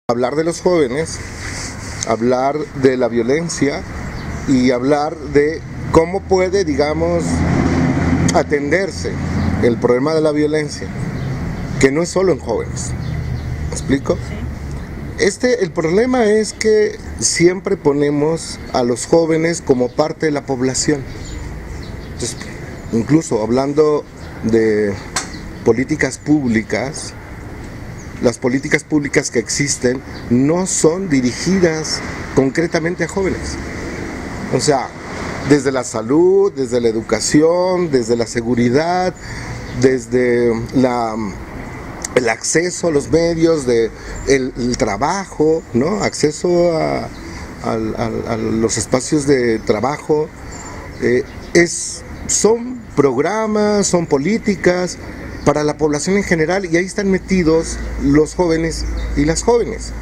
Hablar de los jóvenes, hablar de la violencia y hablar de cómo puede, digamos, atenderse el problema de la violencia, que no es solo en jóvenes. ¿Me explico? El problema es que siempre ponemos a los jóvenes como parte de la población. Entonces, incluso hablando de políticas públicas, las políticas públicas que existen no son dirigidas concretamente a jóvenes. O sea, desde la salud, desde la educación, desde la seguridad, desde el acceso a los medios, el trabajo, ¿no? Acceso a los espacios de trabajo. Son programas, son políticas para la población en general, y ahí están metidos los jóvenes y las jóvenes.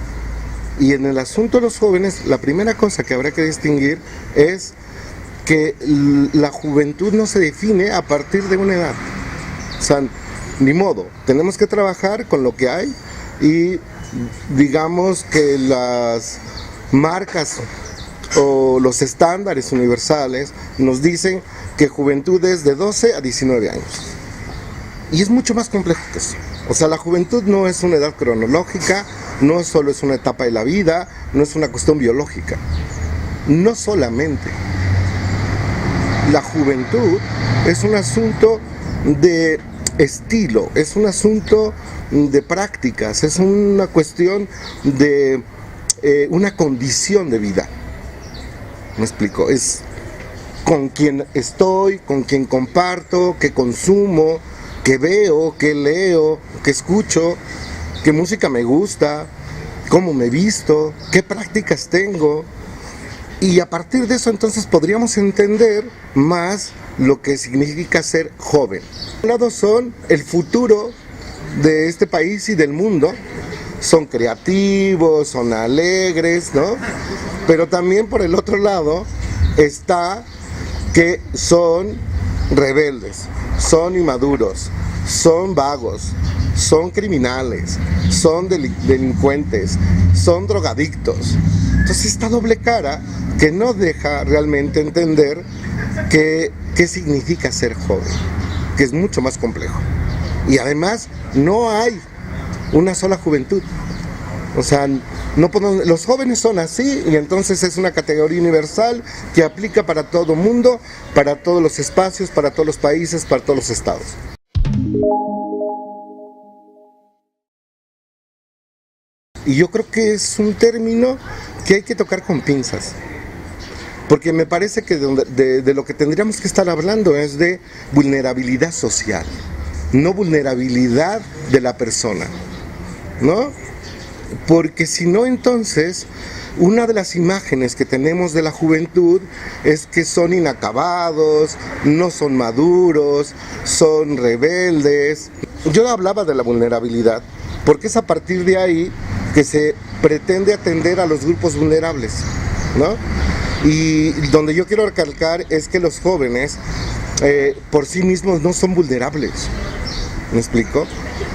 Y en el asunto de los jóvenes, la primera cosa que habrá que distinguir es que la juventud no se define a partir de una edad. O sea, ni modo, tenemos que trabajar con lo que hay, y digamos que las marcas o los estándares universales nos dicen que juventud es de 12 a 19 años. Y es mucho más complejo que eso. O sea, la juventud no es una edad cronológica, no solo es una etapa de la vida, no es una cuestión biológica. No solamente. La juventud es un asunto de estilo, es un asunto de prácticas, es una cuestión de una condición de vida. ¿Me explico? Es con quién estoy, con quién comparto, qué consumo, qué veo, qué leo, qué escucho, qué música me gusta, cómo me visto, qué prácticas tengo. Y a partir de eso entonces podríamos entender más lo que significa ser joven. Por un lado son el futuro de este país y del mundo, son creativos, son alegres, ¿no? Pero también por el otro lado está que son rebeldes, son inmaduros, son vagos, son criminales, son delincuentes, son drogadictos. Entonces esta doble cara que no deja realmente entender qué significa ser joven, que es mucho más complejo. Y además no hay una sola juventud. O sea, los jóvenes son así, y entonces es una categoría universal que aplica para todo mundo, para todos los espacios, para todos los países, para todos los estados. Y yo creo que es un término que hay que tocar con pinzas, porque me parece que de lo que tendríamos que estar hablando es de vulnerabilidad social, no vulnerabilidad de la persona, ¿no? Porque si no, entonces, una de las imágenes que tenemos de la juventud es que son inacabados, no son maduros, son rebeldes. Yo hablaba de la vulnerabilidad, porque es a partir de ahí que se pretende atender a los grupos vulnerables, ¿no? Y donde yo quiero recalcar es que los jóvenes por sí mismos no son vulnerables. ¿Me explico?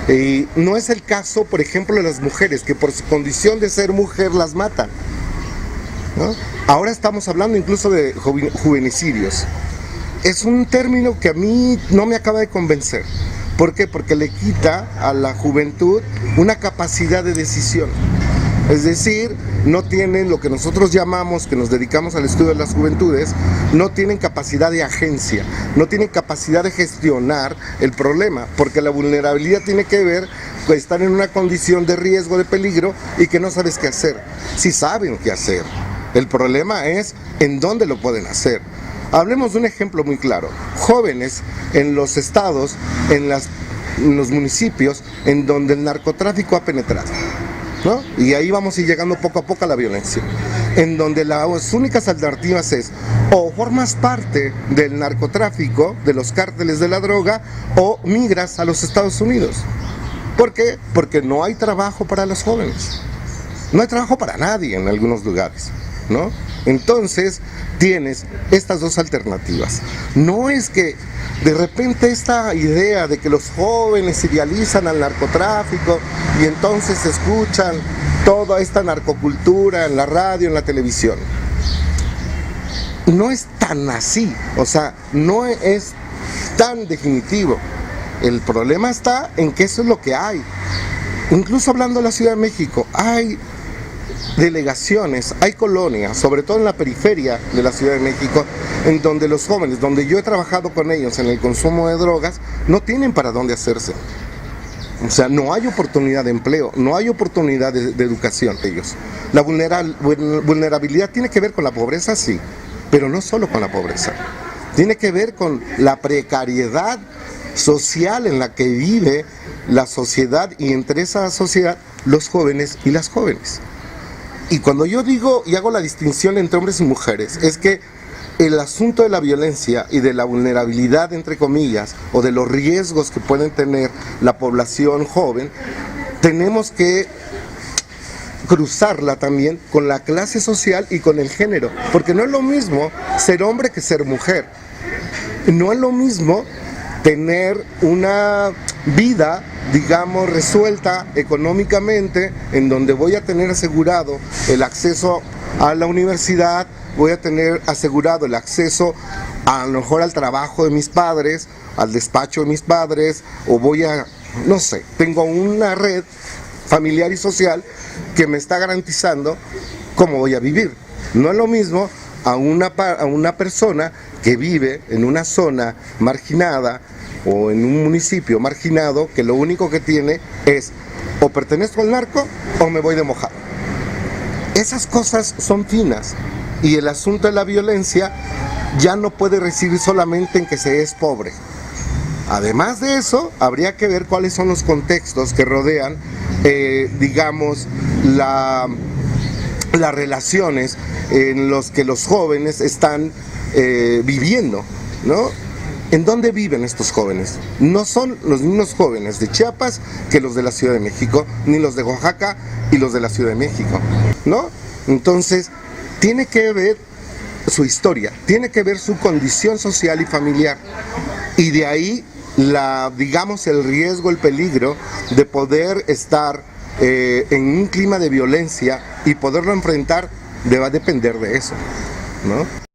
Y no es el caso, por ejemplo, de las mujeres, que por su condición de ser mujer las matan, ¿no? Ahora estamos hablando incluso de juvenicidios. Es un término que a mí no me acaba de convencer. ¿Por qué? Porque le quita a la juventud una capacidad de decisión. Es decir, no tienen lo que nosotros llamamos, que nos dedicamos al estudio de las juventudes, no tienen capacidad de agencia, no tienen capacidad de gestionar el problema, porque la vulnerabilidad tiene que ver con estar en una condición de riesgo, de peligro, y que no sabes qué hacer. Sí saben qué hacer, el problema es en dónde lo pueden hacer. Hablemos de un ejemplo muy claro: jóvenes en los estados, en los municipios en donde el narcotráfico ha penetrado, ¿no? Y ahí vamos a ir llegando poco a poco a la violencia, en donde las únicas alternativas es o formas parte del narcotráfico, de los cárteles de la droga, o migras a los Estados Unidos. ¿Por qué? Porque no hay trabajo para los jóvenes, no hay trabajo para nadie en algunos lugares, ¿no? Entonces tienes estas dos alternativas. No es que de repente esta idea de que los jóvenes idealizan al narcotráfico y entonces escuchan toda esta narcocultura en la radio, en la televisión. No es tan así, o sea, no es tan definitivo. El problema está en que eso es lo que hay. Incluso hablando de la Ciudad de México, hay delegaciones, hay colonias, sobre todo en la periferia de la Ciudad de México, en donde los jóvenes, donde yo he trabajado con ellos en el consumo de drogas, no tienen para dónde hacerse. O sea, no hay oportunidad de empleo, no hay oportunidad de educación ellos. La vulnerabilidad tiene que ver con la pobreza, sí, pero no solo con la pobreza. Tiene que ver con la precariedad social en la que vive la sociedad, y entre esa sociedad los jóvenes y las jóvenes. Y cuando yo digo y hago la distinción entre hombres y mujeres, es que el asunto de la violencia y de la vulnerabilidad, entre comillas, o de los riesgos que pueden tener la población joven, tenemos que cruzarla también con la clase social y con el género, porque no es lo mismo ser hombre que ser mujer. No es lo mismo tener una vida, digamos, resuelta económicamente, en donde voy a tener asegurado el acceso a la universidad, voy a tener asegurado el acceso a lo mejor al trabajo de mis padres, al despacho de mis padres, o voy a, no sé, tengo una red familiar y social que me está garantizando cómo voy a vivir. No es lo mismo a una persona que vive en una zona marginada o en un municipio marginado, que lo único que tiene es o pertenezco al narco o me voy de mojado. Esas cosas son finas, y el asunto de la violencia ya no puede residir solamente en que se es pobre. Además de eso, habría que ver cuáles son los contextos que rodean, digamos, las relaciones en los que los jóvenes están viviendo, ¿no? ¿En dónde viven estos jóvenes? No son los mismos jóvenes de Chiapas que los de la Ciudad de México, ni los de Oaxaca y los de la Ciudad de México, ¿no? Entonces, tiene que ver su historia, tiene que ver su condición social y familiar, y de ahí digamos, el riesgo, el peligro de poder estar en un clima de violencia y poderlo enfrentar va a depender de eso, ¿no?